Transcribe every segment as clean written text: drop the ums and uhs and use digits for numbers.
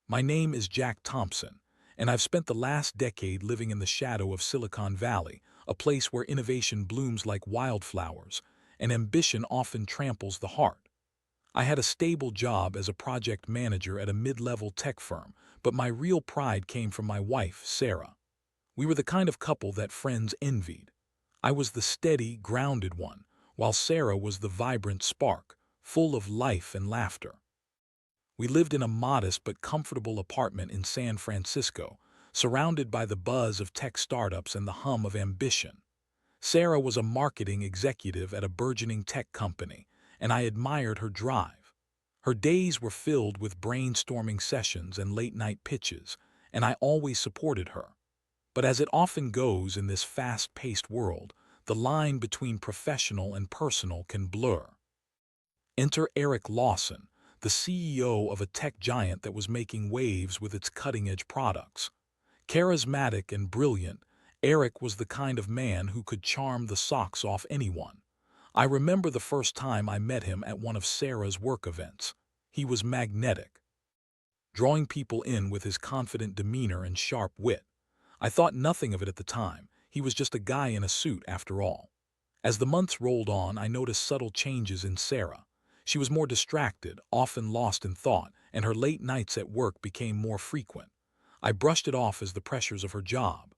My name is Jack Thompson, and I've spent the last decade living in the shadow of Silicon Valley, a place where innovation blooms like wildflowers and ambition often tramples the heart. I had a stable job as a project manager at a mid-level tech firm, but my real pride came from my wife, Sarah. We were the kind of couple that friends envied. I was the steady, grounded one, while Sarah was the vibrant spark, full of life and laughter. We lived in a modest but comfortable apartment in San Francisco, surrounded by the buzz of tech startups and the hum of ambition. Sarah was a marketing executive at a burgeoning tech company, and I admired her drive. Her days were filled with brainstorming sessions and late-night pitches, and I always supported her. But as it often goes in this fast-paced world, the line between professional and personal can blur. Enter Eric Lawson, the CEO of a tech giant that was making waves with its cutting-edge products. Charismatic and brilliant, Eric was the kind of man who could charm the socks off anyone. I remember the first time I met him at one of Sarah's work events. He was magnetic, drawing people in with his confident demeanor and sharp wit. I thought nothing of it at the time. He was just a guy in a suit after all. As the months rolled on, I noticed subtle changes in Sarah. She was more distracted, often lost in thought, and her late nights at work became more frequent. I brushed it off as the pressures of her job.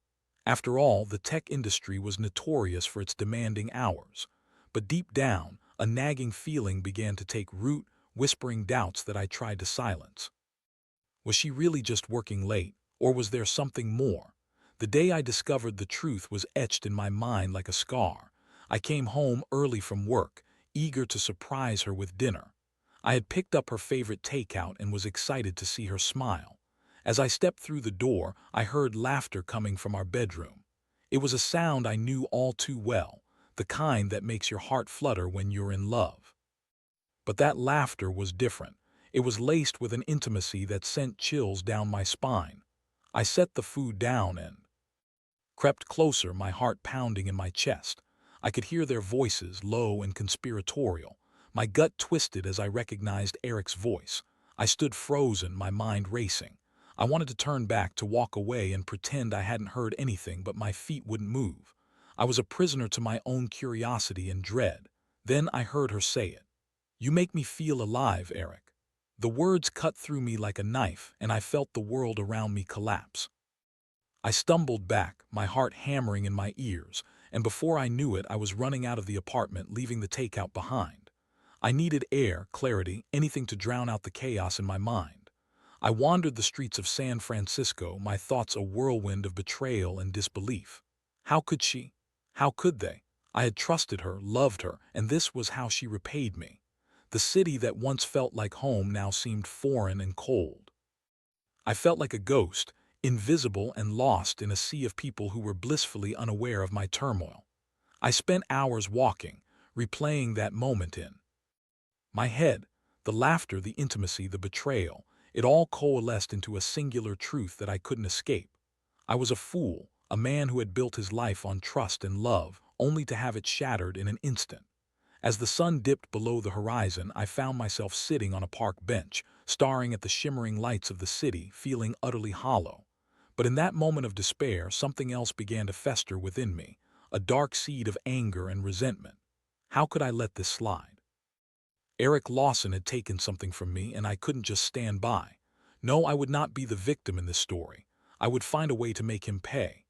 After all, the tech industry was notorious for its demanding hours. But deep down, a nagging feeling began to take root, whispering doubts that I tried to silence. Was she really just working late, or was there something more? The day I discovered the truth was etched in my mind like a scar. I came home early from work, eager to surprise her with dinner. I had picked up her favorite takeout and was excited to see her smile. As I stepped through the door, I heard laughter coming from our bedroom. It was a sound I knew all too well, the kind that makes your heart flutter when you're in love. But that laughter was different. It was laced with an intimacy that sent chills down my spine. I set the food down and crept closer, my heart pounding in my chest. I could hear their voices, low and conspiratorial. My gut twisted as I recognized Eric's voice. I stood frozen, my mind racing. I wanted to turn back, to walk away and pretend I hadn't heard anything, but my feet wouldn't move. I was a prisoner to my own curiosity and dread. Then I heard her say it. "You make me feel alive, Eric." The words cut through me like a knife, and I felt the world around me collapse. I stumbled back, my heart hammering in my ears, and before I knew it, I was running out of the apartment, leaving the takeout behind. I needed air, clarity, anything to drown out the chaos in my mind. I wandered the streets of San Francisco, my thoughts a whirlwind of betrayal and disbelief. How could she? How could they? I had trusted her, loved her, and this was how she repaid me. The city that once felt like home now seemed foreign and cold. I felt like a ghost, invisible and lost in a sea of people who were blissfully unaware of my turmoil. I spent hours walking, replaying that moment in my head. The laughter, the intimacy, the betrayal, it all coalesced into a singular truth that I couldn't escape. I was a fool, a man who had built his life on trust and love, only to have it shattered in an instant. As the sun dipped below the horizon, I found myself sitting on a park bench, staring at the shimmering lights of the city, feeling utterly hollow. But in that moment of despair, something else began to fester within me, a dark seed of anger and resentment. How could I let this slide? Eric Lawson had taken something from me, and I couldn't just stand by. No, I would not be the victim in this story. I would find a way to make him pay.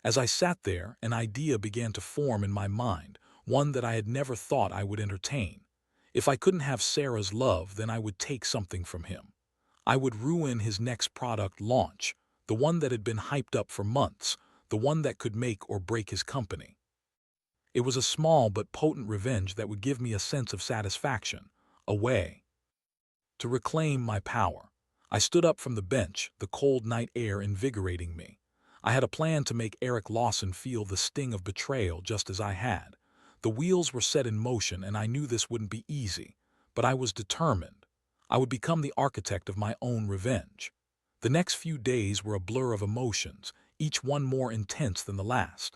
As I sat there, an idea began to form in my mind, one that I had never thought I would entertain. If I couldn't have Sarah's love, then I would take something from him. I would ruin his next product launch, the one that had been hyped up for months, the one that could make or break his company. It was a small but potent revenge that would give me a sense of satisfaction, a way to reclaim my power. I stood up from the bench, the cold night air invigorating me. I had a plan to make Eric Lawson feel the sting of betrayal just as I had. The wheels were set in motion, and I knew this wouldn't be easy, but I was determined. I would become the architect of my own revenge. The next few days were a blur of emotions, each one more intense than the last.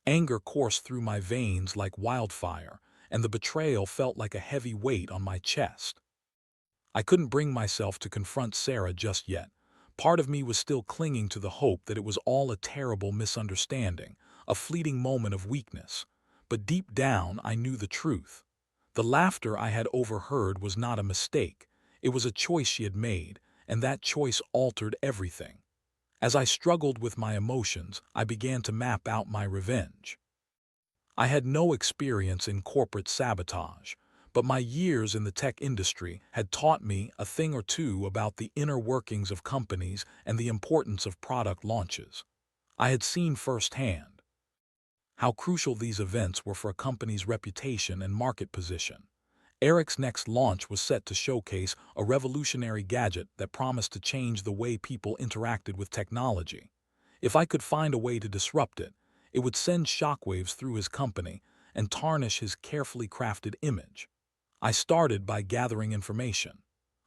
Anger coursed through my veins like wildfire, and the betrayal felt like a heavy weight on my chest. I couldn't bring myself to confront Sarah just yet, Part of me was still clinging to the hope that it was all a terrible misunderstanding, a fleeting moment of weakness. But deep down, I knew the truth. The laughter I had overheard was not a mistake. It was a choice she had made, and that choice altered everything. As I struggled with my emotions, I began to map out my revenge. I had no experience in corporate sabotage, but my years in the tech industry had taught me a thing or two about the inner workings of companies and the importance of product launches. I had seen firsthand how crucial these events were for a company's reputation and market position. Eric's next launch was set to showcase a revolutionary gadget that promised to change the way people interacted with technology. If I could find a way to disrupt it, it would send shockwaves through his company and tarnish his carefully crafted image. I started by gathering information.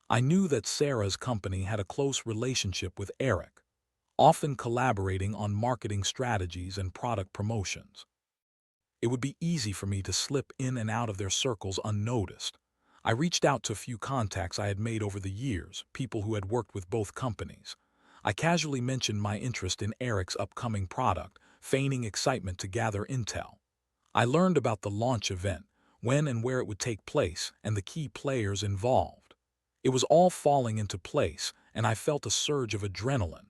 I knew that Sarah's company had a close relationship with Eric, often collaborating on marketing strategies and product promotions. It would be easy for me to slip in and out of their circles unnoticed. I reached out to a few contacts I had made over the years, people who had worked with both companies. I casually mentioned my interest in Eric's upcoming product, feigning excitement to gather intel. I learned about the launch event, when and where it would take place, and the key players involved. It was all falling into place, and I felt a surge of adrenaline.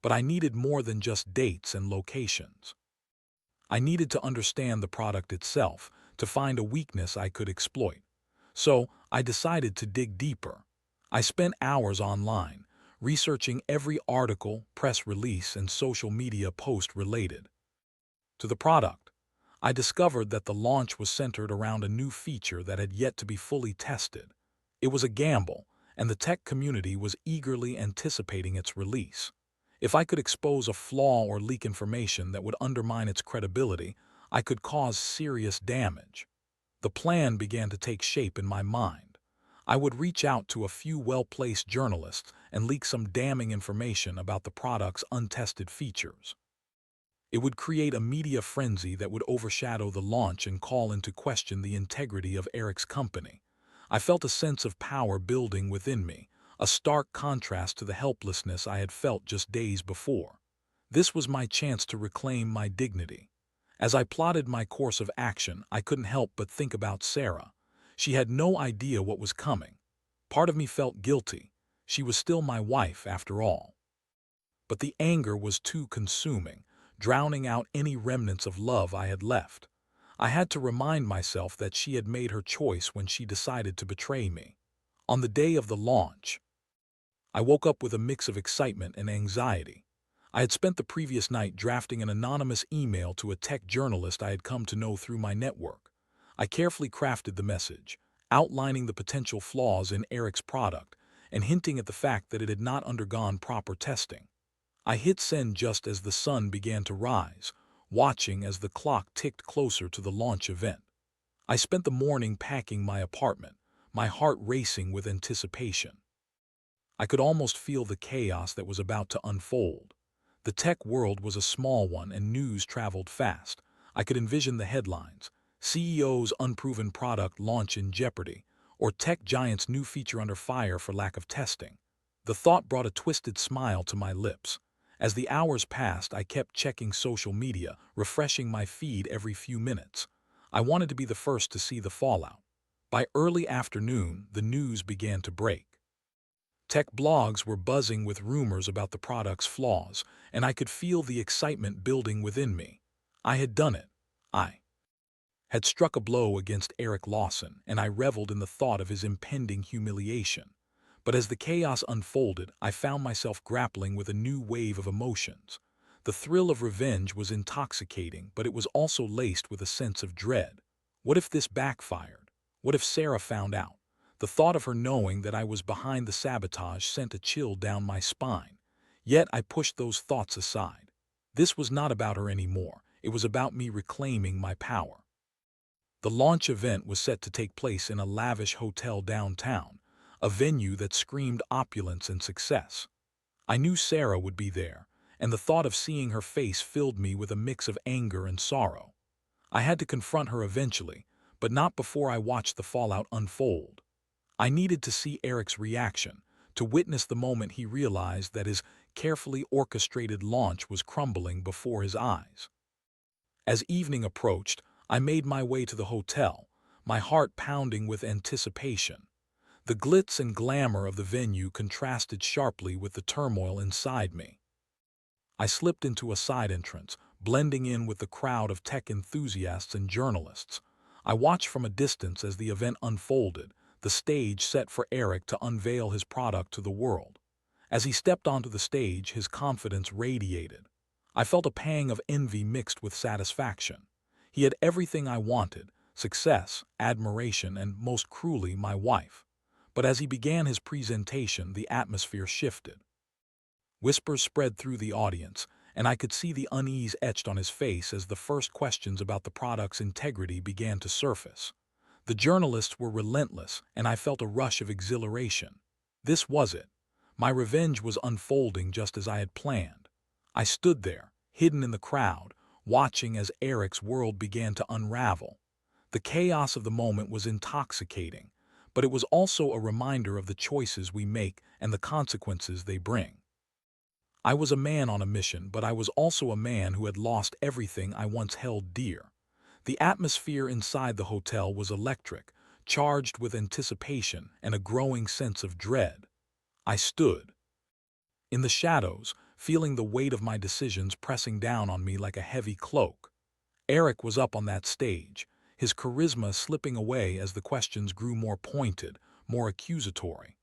But I needed more than just dates and locations. I needed to understand the product itself, to find a weakness I could exploit. So, I decided to dig deeper. I spent hours online, researching every article, press release, and social media post related to the product. I discovered that the launch was centered around a new feature that had yet to be fully tested. It was a gamble, and the tech community was eagerly anticipating its release. If I could expose a flaw or leak information that would undermine its credibility, I could cause serious damage. The plan began to take shape in my mind. I would reach out to a few well-placed journalists and leak some damning information about the product's untested features. It would create a media frenzy that would overshadow the launch and call into question the integrity of Eric's company. I felt a sense of power building within me, a stark contrast to the helplessness I had felt just days before. This was my chance to reclaim my dignity. As I plotted my course of action, I couldn't help but think about Sarah. She had no idea what was coming. Part of me felt guilty. She was still my wife, after all. But the anger was too consuming, drowning out any remnants of love I had left. I had to remind myself that she had made her choice when she decided to betray me. On the day of the launch, I woke up with a mix of excitement and anxiety. I had spent the previous night drafting an anonymous email to a tech journalist I had come to know through my network. I carefully crafted the message, outlining the potential flaws in Eric's product and hinting at the fact that it had not undergone proper testing. I hit send just as the sun began to rise, watching as the clock ticked closer to the launch event. I spent the morning packing my apartment, my heart racing with anticipation. I could almost feel the chaos that was about to unfold. The tech world was a small one and news traveled fast. I could envision the headlines: CEO's unproven product launch in jeopardy, or tech giant's new feature under fire for lack of testing. The thought brought a twisted smile to my lips. As the hours passed, I kept checking social media, refreshing my feed every few minutes. I wanted to be the first to see the fallout. By early afternoon, the news began to break. Tech blogs were buzzing with rumors about the product's flaws, and I could feel the excitement building within me. I had done it. I had struck a blow against Eric Lawson, and I reveled in the thought of his impending humiliation. But as the chaos unfolded, I found myself grappling with a new wave of emotions. The thrill of revenge was intoxicating, but it was also laced with a sense of dread. What if this backfired? What if Sarah found out? The thought of her knowing that I was behind the sabotage sent a chill down my spine. Yet I pushed those thoughts aside. This was not about her anymore. It was about me reclaiming my power. The launch event was set to take place in a lavish hotel downtown, a venue that screamed opulence and success. I knew Sarah would be there, and the thought of seeing her face filled me with a mix of anger and sorrow. I had to confront her eventually, but not before I watched the fallout unfold. I needed to see Eric's reaction, to witness the moment he realized that his carefully orchestrated launch was crumbling before his eyes. As evening approached, I made my way to the hotel, my heart pounding with anticipation. The glitz and glamour of the venue contrasted sharply with the turmoil inside me. I slipped into a side entrance, blending in with the crowd of tech enthusiasts and journalists. I watched from a distance as the event unfolded, the stage set for Eric to unveil his product to the world. As he stepped onto the stage, his confidence radiated. I felt a pang of envy mixed with satisfaction. He had everything I wanted: success, admiration, and, most cruelly, my wife. But as he began his presentation, the atmosphere shifted. Whispers spread through the audience, and I could see the unease etched on his face as the first questions about the product's integrity began to surface. The journalists were relentless, and I felt a rush of exhilaration. This was it. My revenge was unfolding just as I had planned. I stood there, hidden in the crowd, watching as Eric's world began to unravel. The chaos of the moment was intoxicating, but it was also a reminder of the choices we make and the consequences they bring. I was a man on a mission, but I was also a man who had lost everything I once held dear. The atmosphere inside the hotel was electric, charged with anticipation and a growing sense of dread. I stood in the shadows, feeling the weight of my decisions pressing down on me like a heavy cloak. Eric was up on that stage, his charisma slipping away as the questions grew more pointed, more accusatory.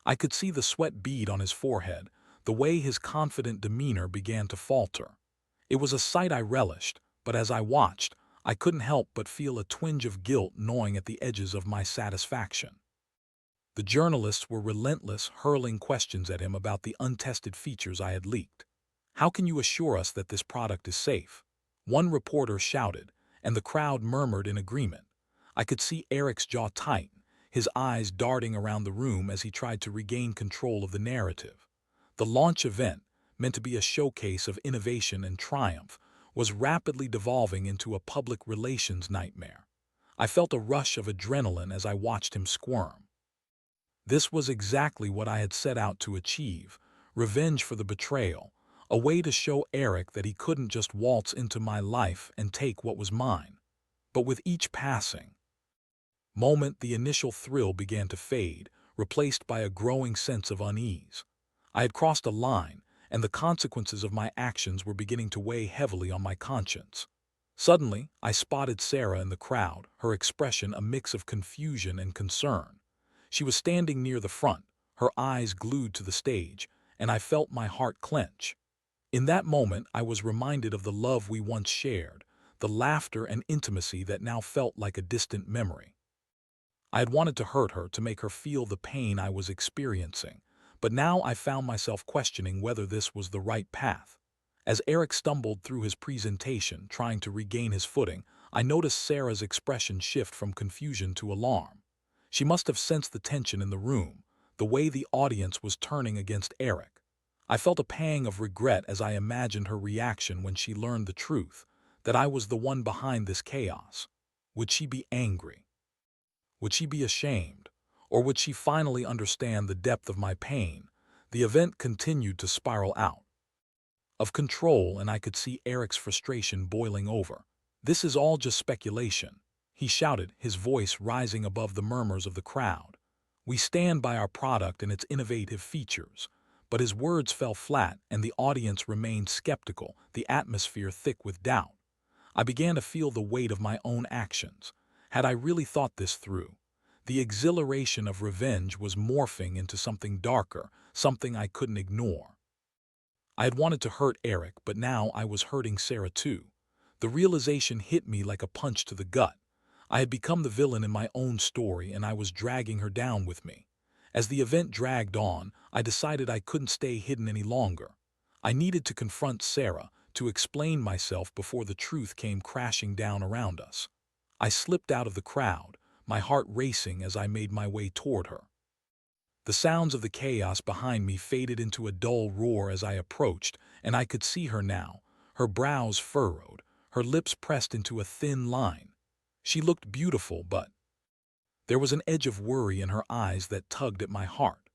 I could see the sweat bead on his forehead, the way his confident demeanor began to falter. It was a sight I relished, but as I watched, I couldn't help but feel a twinge of guilt gnawing at the edges of my satisfaction. The journalists were relentless, hurling questions at him about the untested features I had leaked. "How can you assure us that this product is safe?" one reporter shouted, and the crowd murmured in agreement. I could see Eric's jaw tighten, his eyes darting around the room as he tried to regain control of the narrative. The launch event, meant to be a showcase of innovation and triumph, was rapidly devolving into a public relations nightmare. I felt a rush of adrenaline as I watched him squirm. This was exactly what I had set out to achieve: revenge for the betrayal, a way to show Eric that he couldn't just waltz into my life and take what was mine. But with each passing moment, the initial thrill began to fade, replaced by a growing sense of unease. I had crossed a line, and the consequences of my actions were beginning to weigh heavily on my conscience. Suddenly, I spotted Sarah in the crowd, her expression a mix of confusion and concern. She was standing near the front, her eyes glued to the stage, and I felt my heart clench. In that moment, I was reminded of the love we once shared, the laughter and intimacy that now felt like a distant memory. I had wanted to hurt her, to make her feel the pain I was experiencing, but now I found myself questioning whether this was the right path. As Eric stumbled through his presentation, trying to regain his footing, I noticed Sarah's expression shift from confusion to alarm. She must have sensed the tension in the room, the way the audience was turning against Eric. I felt a pang of regret as I imagined her reaction when she learned the truth, that I was the one behind this chaos. Would she be angry? Would she be ashamed? Or would she finally understand the depth of my pain? The event continued to spiral out of control, and I could see Eric's frustration boiling over. "This is all just speculation," he shouted, his voice rising above the murmurs of the crowd. "We stand by our product and its innovative features." But his words fell flat, and the audience remained skeptical, the atmosphere thick with doubt. I began to feel the weight of my own actions. Had I really thought this through? The exhilaration of revenge was morphing into something darker, something I couldn't ignore. I had wanted to hurt Eric, but now I was hurting Sarah too. The realization hit me like a punch to the gut. I had become the villain in my own story, and I was dragging her down with me. As the event dragged on, I decided I couldn't stay hidden any longer. I needed to confront Sarah, to explain myself before the truth came crashing down around us. I slipped out of the crowd, my heart racing as I made my way toward her. The sounds of the chaos behind me faded into a dull roar as I approached, and I could see her now, her brows furrowed, her lips pressed into a thin line. She looked beautiful, but there was an edge of worry in her eyes that tugged at my heart.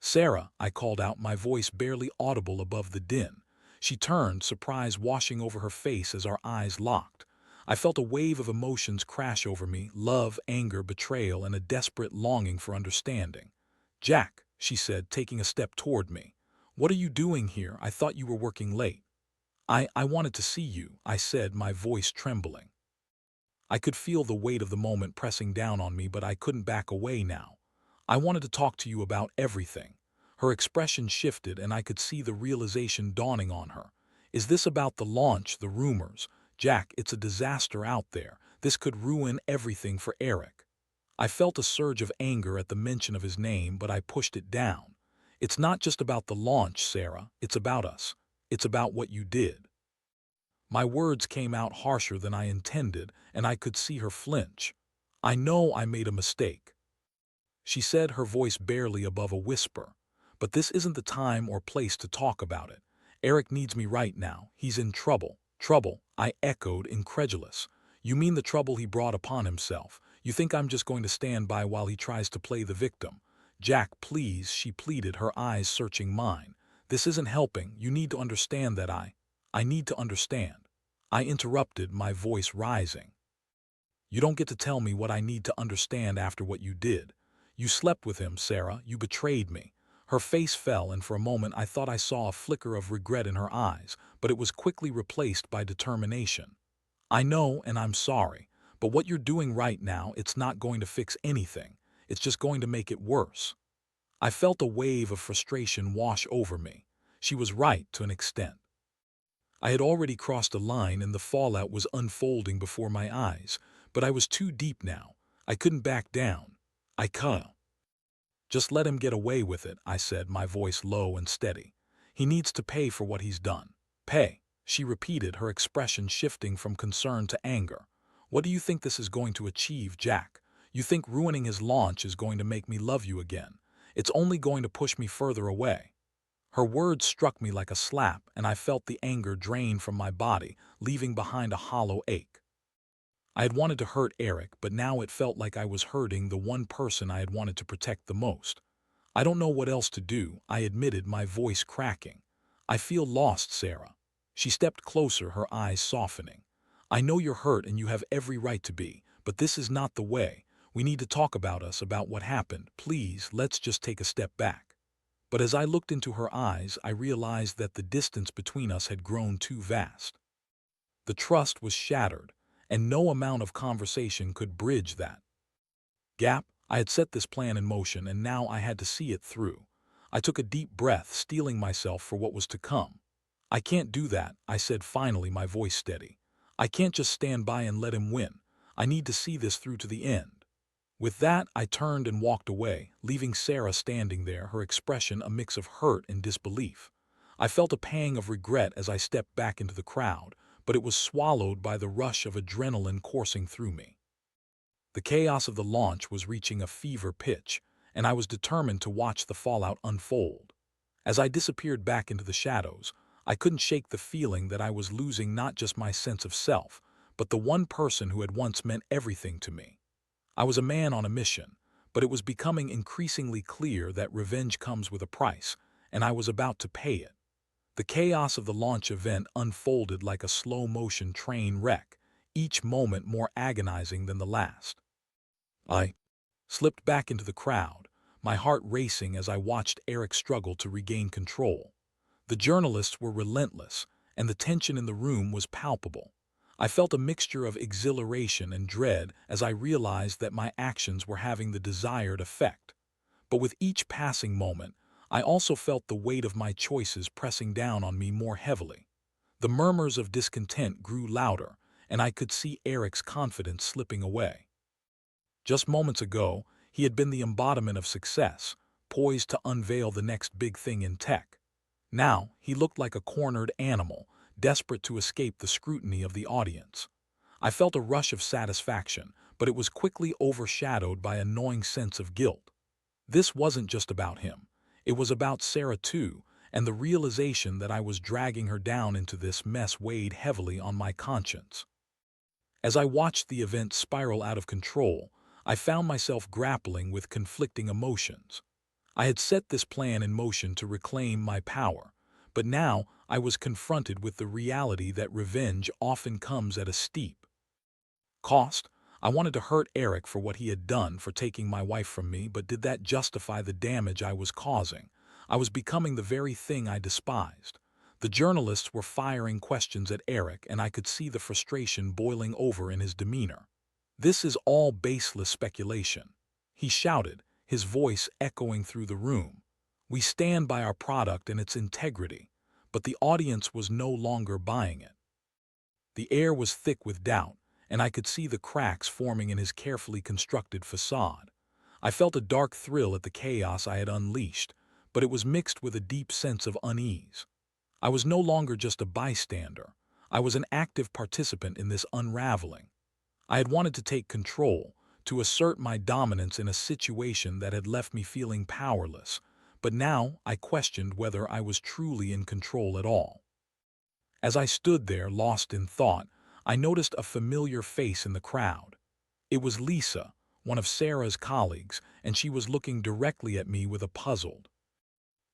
Sarah, I called out, my voice barely audible above the din. She turned, surprise washing over her face as our eyes locked. I felt a wave of emotions crash over me, love, anger, betrayal, and a desperate longing for understanding. Jack, she said, taking a step toward me. What are you doing here? I thought you were working late. I wanted to see you, I said, my voice trembling. I could feel the weight of the moment pressing down on me, but I couldn't back away now. I wanted to talk to you about everything. Her expression shifted, and I could see the realization dawning on her. Is this about the launch, the rumors? Jack, it's a disaster out there. This could ruin everything for Eric. I felt a surge of anger at the mention of his name, but I pushed it down. It's not just about the launch, Sarah. It's about us. It's about what you did. My words came out harsher than I intended, and I could see her flinch. I know I made a mistake, she said, her voice barely above a whisper. But this isn't the time or place to talk about it. Eric needs me right now. He's in trouble. Trouble, I echoed, incredulous. You mean the trouble he brought upon himself? You think I'm just going to stand by while he tries to play the victim? Jack, please, she pleaded, her eyes searching mine. This isn't helping. You need to understand that I need to understand. I interrupted, my voice rising. You don't get to tell me what I need to understand after what you did. You slept with him, Sarah. You betrayed me. Her face fell, and for a moment I thought I saw a flicker of regret in her eyes, but it was quickly replaced by determination. I know, and I'm sorry, but what you're doing right now, it's not going to fix anything. It's just going to make it worse. I felt a wave of frustration wash over me. She was right to an extent. I had already crossed a line, and the fallout was unfolding before my eyes, but I was too deep now. I couldn't back down. I couldn't. Just let him get away with it, I said, my voice low and steady. He needs to pay for what he's done. Pay, she repeated, her expression shifting from concern to anger. What do you think this is going to achieve, Jack? You think ruining his launch is going to make me love you again? It's only going to push me further away. Her words struck me like a slap, and I felt the anger drain from my body, leaving behind a hollow ache. I had wanted to hurt Eric, but now it felt like I was hurting the one person I had wanted to protect the most. I don't know what else to do, I admitted, my voice cracking. I feel lost, Sarah. She stepped closer, her eyes softening. I know you're hurt and you have every right to be, but this is not the way. We need to talk about us, about what happened. Please, let's just take a step back. But as I looked into her eyes, I realized that the distance between us had grown too vast. The trust was shattered, and no amount of conversation could bridge that gap. I had set this plan in motion, and now I had to see it through. I took a deep breath, steeling myself for what was to come. I can't do that, I said finally, my voice steady. I can't just stand by and let him win. I need to see this through to the end. With that, I turned and walked away, leaving Sarah standing there, her expression a mix of hurt and disbelief. I felt a pang of regret as I stepped back into the crowd, but it was swallowed by the rush of adrenaline coursing through me. The chaos of the launch was reaching a fever pitch, and I was determined to watch the fallout unfold. As I disappeared back into the shadows, I couldn't shake the feeling that I was losing not just my sense of self, but the one person who had once meant everything to me. I was a man on a mission, but it was becoming increasingly clear that revenge comes with a price, and I was about to pay it. The chaos of the launch event unfolded like a slow-motion train wreck, each moment more agonizing than the last. I slipped back into the crowd, my heart racing as I watched Eric struggle to regain control. The journalists were relentless, and the tension in the room was palpable. I felt a mixture of exhilaration and dread as I realized that my actions were having the desired effect. But with each passing moment, I also felt the weight of my choices pressing down on me more heavily. The murmurs of discontent grew louder, and I could see Eric's confidence slipping away. Just moments ago, he had been the embodiment of success, poised to unveil the next big thing in tech. Now, he looked like a cornered animal, desperate to escape the scrutiny of the audience. I felt a rush of satisfaction, but it was quickly overshadowed by a gnawing sense of guilt. This wasn't just about him. It was about Sarah too, and the realization that I was dragging her down into this mess weighed heavily on my conscience. As I watched the event spiral out of control, I found myself grappling with conflicting emotions. I had set this plan in motion to reclaim my power, but now I was confronted with the reality that revenge often comes at a steep cost. I wanted to hurt Eric for what he had done for taking my wife from me, but did that justify the damage I was causing? I was becoming the very thing I despised. The journalists were firing questions at Eric, and I could see the frustration boiling over in his demeanor. "This is all baseless speculation," he shouted, his voice echoing through the room. "We stand by our product and its integrity." But the audience was no longer buying it. The air was thick with doubt, and I could see the cracks forming in his carefully constructed facade. I felt a dark thrill at the chaos I had unleashed, but it was mixed with a deep sense of unease. I was no longer just a bystander. I was an active participant in this unraveling. I had wanted to take control, to assert my dominance in a situation that had left me feeling powerless, but now I questioned whether I was truly in control at all. As I stood there, lost in thought, I noticed a familiar face in the crowd. It was Lisa, one of Sarah's colleagues, and she was looking directly at me with a puzzled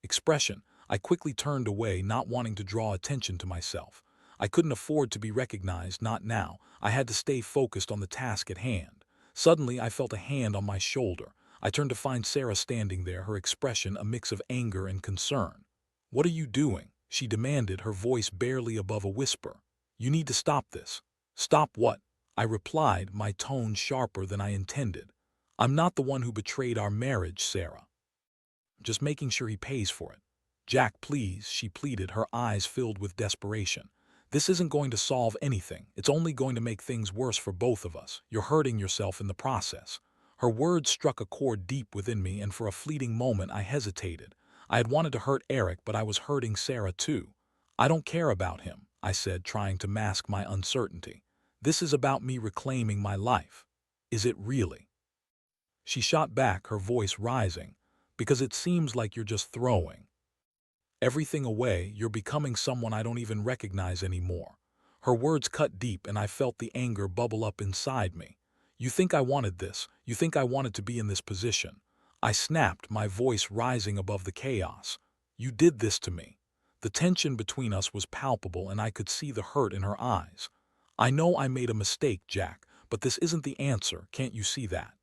expression. I quickly turned away, not wanting to draw attention to myself. I couldn't afford to be recognized, not now. I had to stay focused on the task at hand. Suddenly, I felt a hand on my shoulder. I turned to find Sarah standing there, her expression a mix of anger and concern. "What are you doing?" she demanded, her voice barely above a whisper. "You need to stop this." "Stop what?" I replied, my tone sharper than I intended. "I'm not the one who betrayed our marriage, Sarah. Just making sure he pays for it." "Jack, please," she pleaded, her eyes filled with desperation. "This isn't going to solve anything. It's only going to make things worse for both of us. You're hurting yourself in the process." Her words struck a chord deep within me, and for a fleeting moment I hesitated. I had wanted to hurt Eric, but I was hurting Sarah too. "I don't care about him," I said, trying to mask my uncertainty. "This is about me reclaiming my life." "Is it really?" she shot back, her voice rising. "Because it seems like you're just throwing everything away. You're becoming someone I don't even recognize anymore." Her words cut deep, and I felt the anger bubble up inside me. "You think I wanted this? You think I wanted to be in this position?" I snapped, my voice rising above the chaos. "You did this to me." The tension between us was palpable, and I could see the hurt in her eyes. "I know I made a mistake, Jack, but this isn't the answer. Can't you see that?"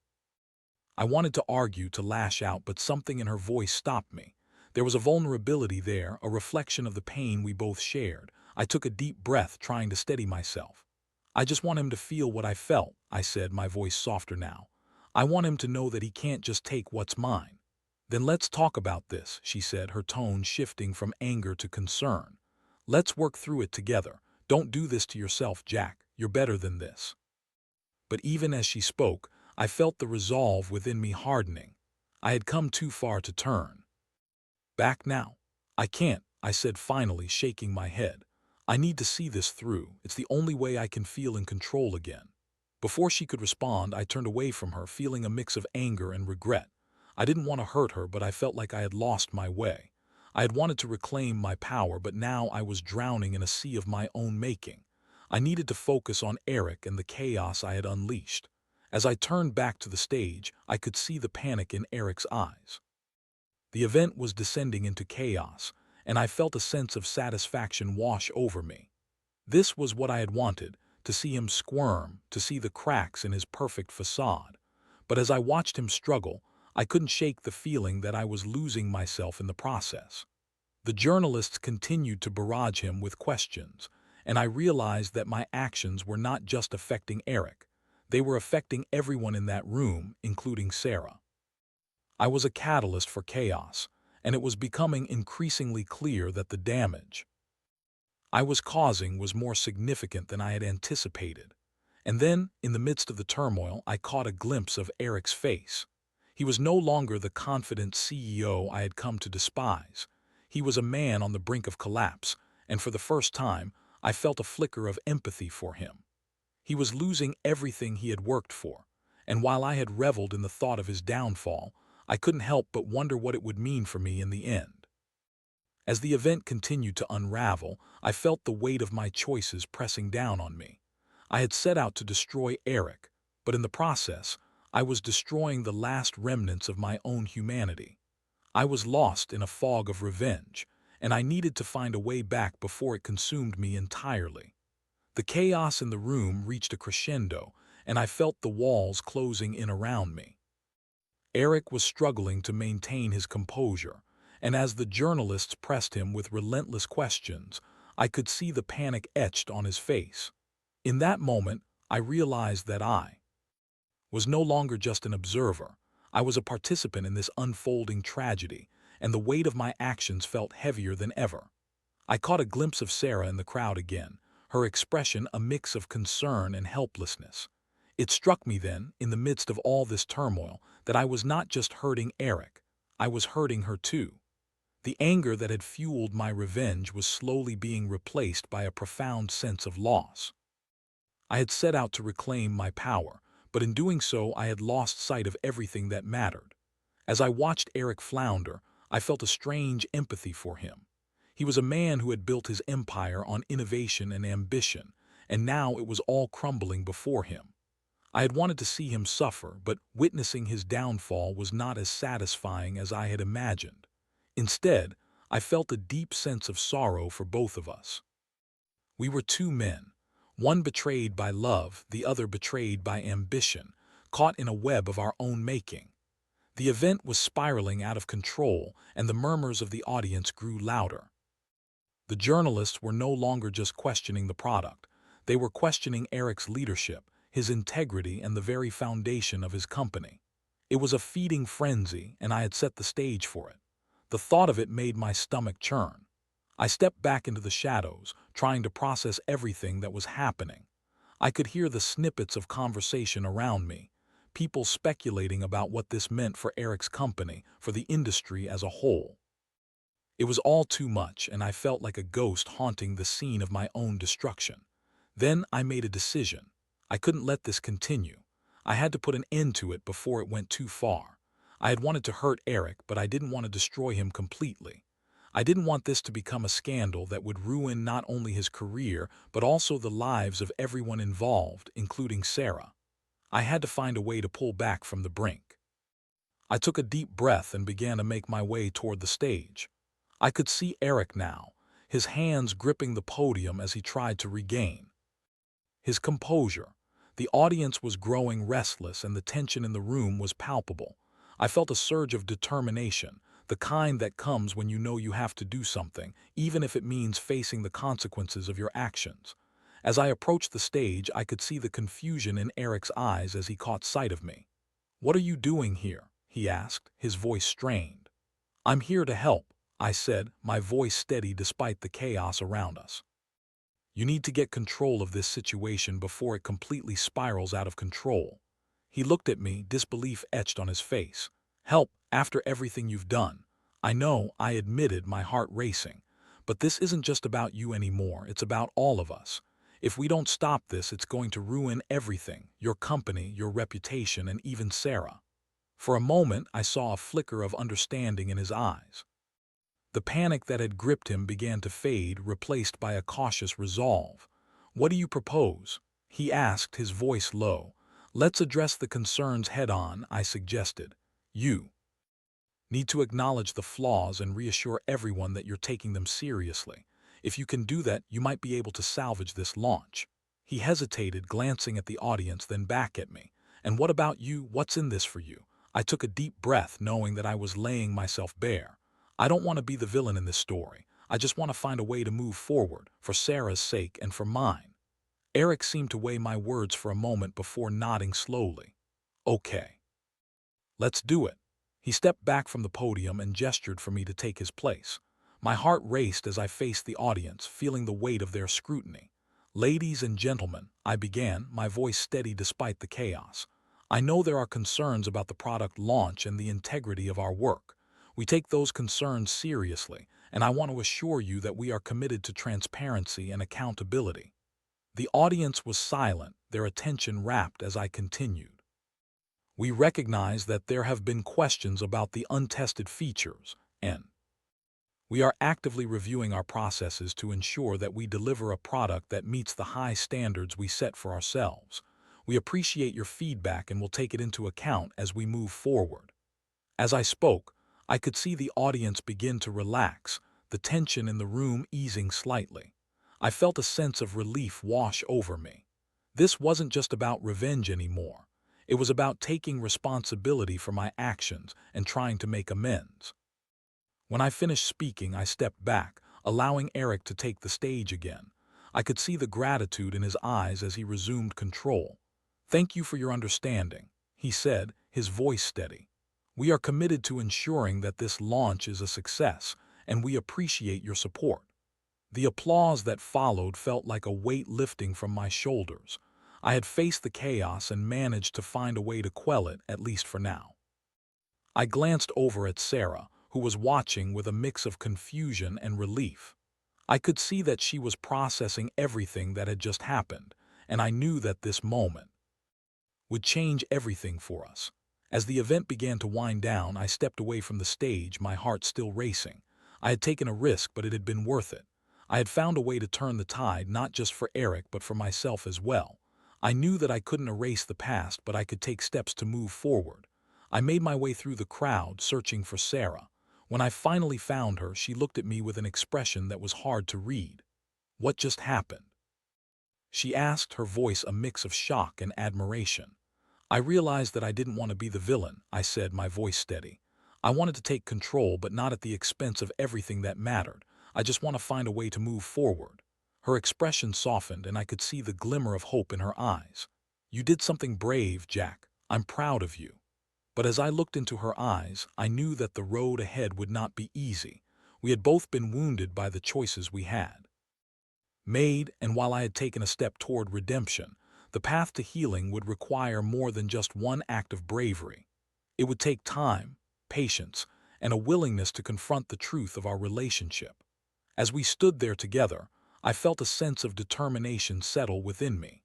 I wanted to argue, to lash out, but something in her voice stopped me. There was a vulnerability there, a reflection of the pain we both shared. I took a deep breath, trying to steady myself. "I just want him to feel what I felt," I said, my voice softer now. "I want him to know that he can't just take what's mine." "Then let's talk about this," she said, her tone shifting from anger to concern. "Let's work through it together. Don't do this to yourself, Jack. You're better than this." But even as she spoke, I felt the resolve within me hardening. I had come too far to turn back now. "I can't," I said finally, shaking my head. "I need to see this through. It's the only way I can feel in control again." Before she could respond, I turned away from her, feeling a mix of anger and regret. I didn't want to hurt her, but I felt like I had lost my way. I had wanted to reclaim my power, but now I was drowning in a sea of my own making. I needed to focus on Eric and the chaos I had unleashed. As I turned back to the stage, I could see the panic in Eric's eyes. The event was descending into chaos, and I felt a sense of satisfaction wash over me. This was what I had wanted, to see him squirm, to see the cracks in his perfect facade. But as I watched him struggle, I couldn't shake the feeling that I was losing myself in the process. The journalists continued to barrage him with questions, and I realized that my actions were not just affecting Eric. They were affecting everyone in that room, including Sarah. I was a catalyst for chaos, and it was becoming increasingly clear that the damage I was causing was more significant than I had anticipated. And then, in the midst of the turmoil, I caught a glimpse of Eric's face. He was no longer the confident CEO I had come to despise. He was a man on the brink of collapse, and for the first time, I felt a flicker of empathy for him. He was losing everything he had worked for, and while I had reveled in the thought of his downfall, I couldn't help but wonder what it would mean for me in the end. As the event continued to unravel, I felt the weight of my choices pressing down on me. I had set out to destroy Eric, but in the process, I was destroying the last remnants of my own humanity. I was lost in a fog of revenge, and I needed to find a way back before it consumed me entirely. The chaos in the room reached a crescendo, and I felt the walls closing in around me. Eric was struggling to maintain his composure, and as the journalists pressed him with relentless questions, I could see the panic etched on his face. In that moment, I realized that I was no longer just an observer. I was a participant in this unfolding tragedy, and the weight of my actions felt heavier than ever. I caught a glimpse of Sarah in the crowd again, her expression a mix of concern and helplessness. It struck me then, in the midst of all this turmoil, that I was not just hurting Eric, I was hurting her too. The anger that had fueled my revenge was slowly being replaced by a profound sense of loss. I had set out to reclaim my power, but in doing so I had lost sight of everything that mattered. As I watched Eric flounder, I felt a strange empathy for him. He was a man who had built his empire on innovation and ambition, and now it was all crumbling before him. I had wanted to see him suffer, but witnessing his downfall was not as satisfying as I had imagined. Instead, I felt a deep sense of sorrow for both of us. We were two men, one betrayed by love, the other betrayed by ambition, caught in a web of our own making. The event was spiraling out of control, and the murmurs of the audience grew louder. The journalists were no longer just questioning the product. They were questioning Eric's leadership, his integrity, and the very foundation of his company. It was a feeding frenzy, and I had set the stage for it. The thought of it made my stomach churn. I stepped back into the shadows, trying to process everything that was happening. I could hear the snippets of conversation around me, people speculating about what this meant for Eric's company, for the industry as a whole. It was all too much, and I felt like a ghost haunting the scene of my own destruction. Then I made a decision. I couldn't let this continue. I had to put an end to it before it went too far. I had wanted to hurt Eric, but I didn't want to destroy him completely. I didn't want this to become a scandal that would ruin not only his career, but also the lives of everyone involved, including Sarah. I had to find a way to pull back from the brink. I took a deep breath and began to make my way toward the stage. I could see Eric now, his hands gripping the podium as he tried to regain his composure. The audience was growing restless and the tension in the room was palpable. I felt a surge of determination, the kind that comes when you know you have to do something, even if it means facing the consequences of your actions. As I approached the stage, I could see the confusion in Eric's eyes as he caught sight of me. "What are you doing here?" he asked, his voice strained. "I'm here to help," I said, my voice steady despite the chaos around us. "You need to get control of this situation before it completely spirals out of control." He looked at me, disbelief etched on his face. "Help, after everything you've done." "I know," I admitted, my heart racing. "But this isn't just about you anymore, it's about all of us. If we don't stop this, it's going to ruin everything, your company, your reputation, and even Sarah." For a moment, I saw a flicker of understanding in his eyes. The panic that had gripped him began to fade, replaced by a cautious resolve. "What do you propose?" he asked, his voice low. "Let's address the concerns head-on," I suggested. "You need to acknowledge the flaws and reassure everyone that you're taking them seriously. If you can do that, you might be able to salvage this launch." He hesitated, glancing at the audience, then back at me. "And what about you? What's in this for you?" I took a deep breath, knowing that I was laying myself bare. "I don't want to be the villain in this story. I just want to find a way to move forward, for Sarah's sake and for mine." Eric seemed to weigh my words for a moment before nodding slowly. "Okay. Let's do it." He stepped back from the podium and gestured for me to take his place. My heart raced as I faced the audience, feeling the weight of their scrutiny. "Ladies and gentlemen," I began, my voice steady despite the chaos. "I know there are concerns about the product launch and the integrity of our work. We take those concerns seriously, and I want to assure you that we are committed to transparency and accountability." The audience was silent, their attention rapt as I continued. "We recognize that there have been questions about the untested features, and we are actively reviewing our processes to ensure that we deliver a product that meets the high standards we set for ourselves. We appreciate your feedback and will take it into account as we move forward." As I spoke, I could see the audience begin to relax, the tension in the room easing slightly. I felt a sense of relief wash over me. This wasn't just about revenge anymore. It was about taking responsibility for my actions and trying to make amends. When I finished speaking, I stepped back, allowing Eric to take the stage again. I could see the gratitude in his eyes as he resumed control. "Thank you for your understanding," he said, his voice steady. "We are committed to ensuring that this launch is a success, and we appreciate your support." The applause that followed felt like a weight lifting from my shoulders. I had faced the chaos and managed to find a way to quell it, at least for now. I glanced over at Sarah, who was watching with a mix of confusion and relief. I could see that she was processing everything that had just happened, and I knew that this moment would change everything for us. As the event began to wind down, I stepped away from the stage, my heart still racing. I had taken a risk, but it had been worth it. I had found a way to turn the tide, not just for Eric, but for myself as well. I knew that I couldn't erase the past, but I could take steps to move forward. I made my way through the crowd, searching for Sarah. When I finally found her, she looked at me with an expression that was hard to read. "What just happened?" she asked, her voice a mix of shock and admiration. "I realized that I didn't want to be the villain," I said, my voice steady. "I wanted to take control, but not at the expense of everything that mattered. I just want to find a way to move forward." Her expression softened, and I could see the glimmer of hope in her eyes. "You did something brave, Jack. I'm proud of you." But as I looked into her eyes, I knew that the road ahead would not be easy. We had both been wounded by the choices we had made, and while I had taken a step toward redemption, the path to healing would require more than just one act of bravery. It would take time, patience, and a willingness to confront the truth of our relationship. As we stood there together, I felt a sense of determination settle within me.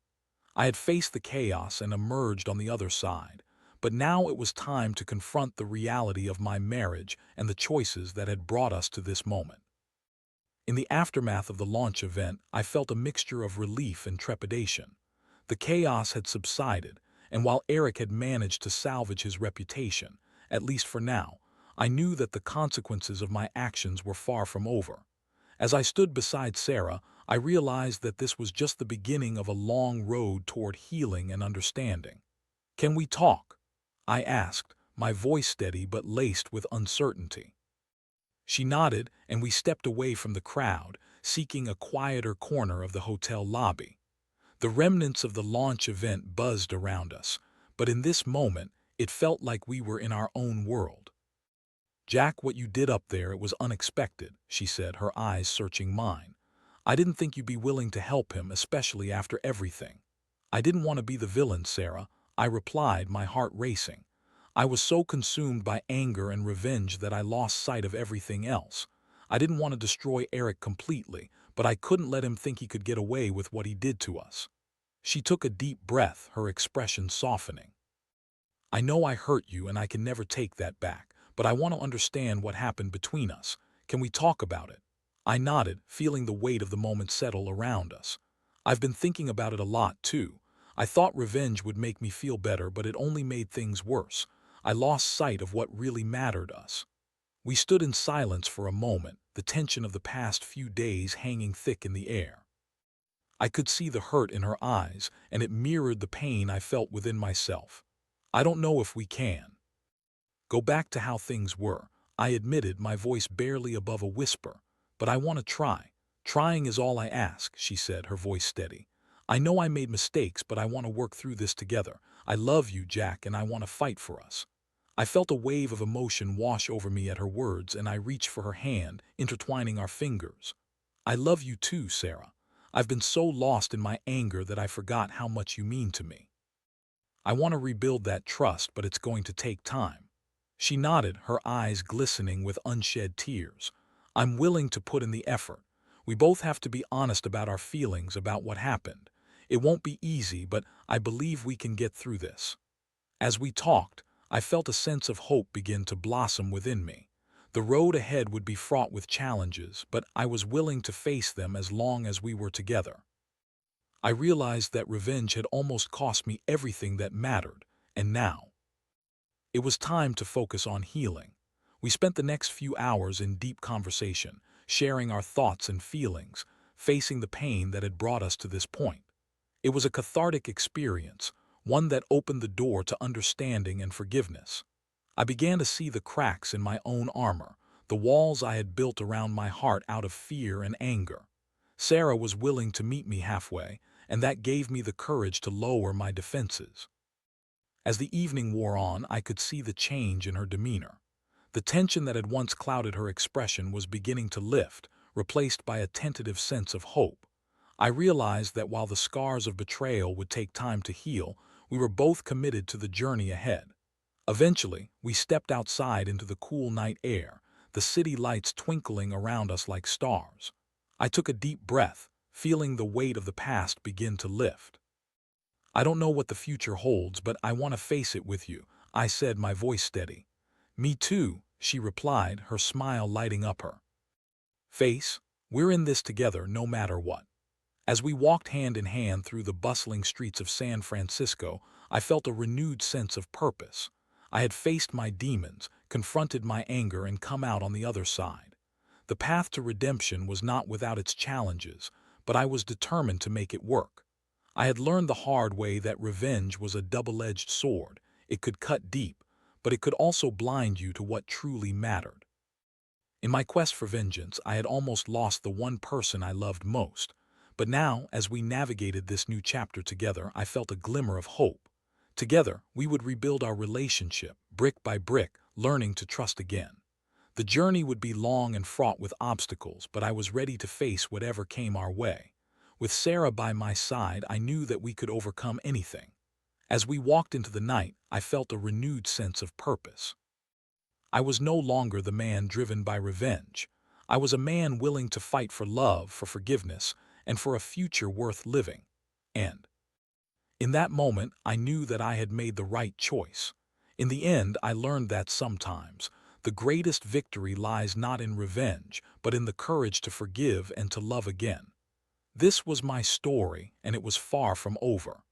I had faced the chaos and emerged on the other side, but now it was time to confront the reality of my marriage and the choices that had brought us to this moment. In the aftermath of the launch event, I felt a mixture of relief and trepidation. The chaos had subsided, and while Eric had managed to salvage his reputation, at least for now, I knew that the consequences of my actions were far from over. As I stood beside Sarah, I realized that this was just the beginning of a long road toward healing and understanding. "Can we talk?" I asked, my voice steady but laced with uncertainty. She nodded, and we stepped away from the crowd, seeking a quieter corner of the hotel lobby. The remnants of the launch event buzzed around us, but in this moment, it felt like we were in our own world. "Jack, what you did up there, it was unexpected," she said, her eyes searching mine. "I didn't think you'd be willing to help him, especially after everything." "I didn't want to be the villain, Sarah," I replied, my heart racing. I was so consumed by anger and revenge that I lost sight of everything else. I didn't want to destroy Eric completely, but I couldn't let him think he could get away with what he did to us. She took a deep breath, her expression softening. "I know I hurt you, and I can never take that back, but I want to understand what happened between us. Can we talk about it?" I nodded, feeling the weight of the moment settle around us. "I've been thinking about it a lot, too. I thought revenge would make me feel better, but it only made things worse. I lost sight of what really mattered us." We stood in silence for a moment, the tension of the past few days hanging thick in the air. I could see the hurt in her eyes, and it mirrored the pain I felt within myself. "I don't know if we can go back to how things were," I admitted, my voice barely above a whisper. "But I want to try. Trying is all I ask," she said, her voice steady. "I know I made mistakes, but I want to work through this together. I love you, Jack, and I want to fight for us." I felt a wave of emotion wash over me at her words, and I reached for her hand, intertwining our fingers. "I love you too, Sarah. I've been so lost in my anger that I forgot how much you mean to me. I want to rebuild that trust, but it's going to take time." She nodded, her eyes glistening with unshed tears. "I'm willing to put in the effort. We both have to be honest about our feelings about what happened. It won't be easy, but I believe we can get through this." As we talked, I felt a sense of hope begin to blossom within me. The road ahead would be fraught with challenges, but I was willing to face them as long as we were together. I realized that revenge had almost cost me everything that mattered, and now it was time to focus on healing. We spent the next few hours in deep conversation, sharing our thoughts and feelings, facing the pain that had brought us to this point. It was a cathartic experience, one that opened the door to understanding and forgiveness. I began to see the cracks in my own armor, the walls I had built around my heart out of fear and anger. Sarah was willing to meet me halfway, and that gave me the courage to lower my defenses. As the evening wore on, I could see the change in her demeanor. The tension that had once clouded her expression was beginning to lift, replaced by a tentative sense of hope. I realized that while the scars of betrayal would take time to heal, we were both committed to the journey ahead. Eventually, we stepped outside into the cool night air, the city lights twinkling around us like stars. I took a deep breath, feeling the weight of the past begin to lift. "I don't know what the future holds, but I want to face it with you," I said, my voice steady. "Me too," she replied, her smile lighting up her face. "We're in this together no matter what." As we walked hand in hand through the bustling streets of San Francisco, I felt a renewed sense of purpose. I had faced my demons, confronted my anger, and come out on the other side. The path to redemption was not without its challenges, but I was determined to make it work. I had learned the hard way that revenge was a double-edged sword. It could cut deep, but it could also blind you to what truly mattered. In my quest for vengeance, I had almost lost the one person I loved most. But now, as we navigated this new chapter together, I felt a glimmer of hope. Together, we would rebuild our relationship, brick by brick, learning to trust again. The journey would be long and fraught with obstacles, but I was ready to face whatever came our way. With Sarah by my side, I knew that we could overcome anything. As we walked into the night, I felt a renewed sense of purpose. I was no longer the man driven by revenge. I was a man willing to fight for love, for forgiveness, and for a future worth living. And in that moment, I knew that I had made the right choice. In the end, I learned that sometimes the greatest victory lies not in revenge, but in the courage to forgive and to love again. This was my story, and it was far from over.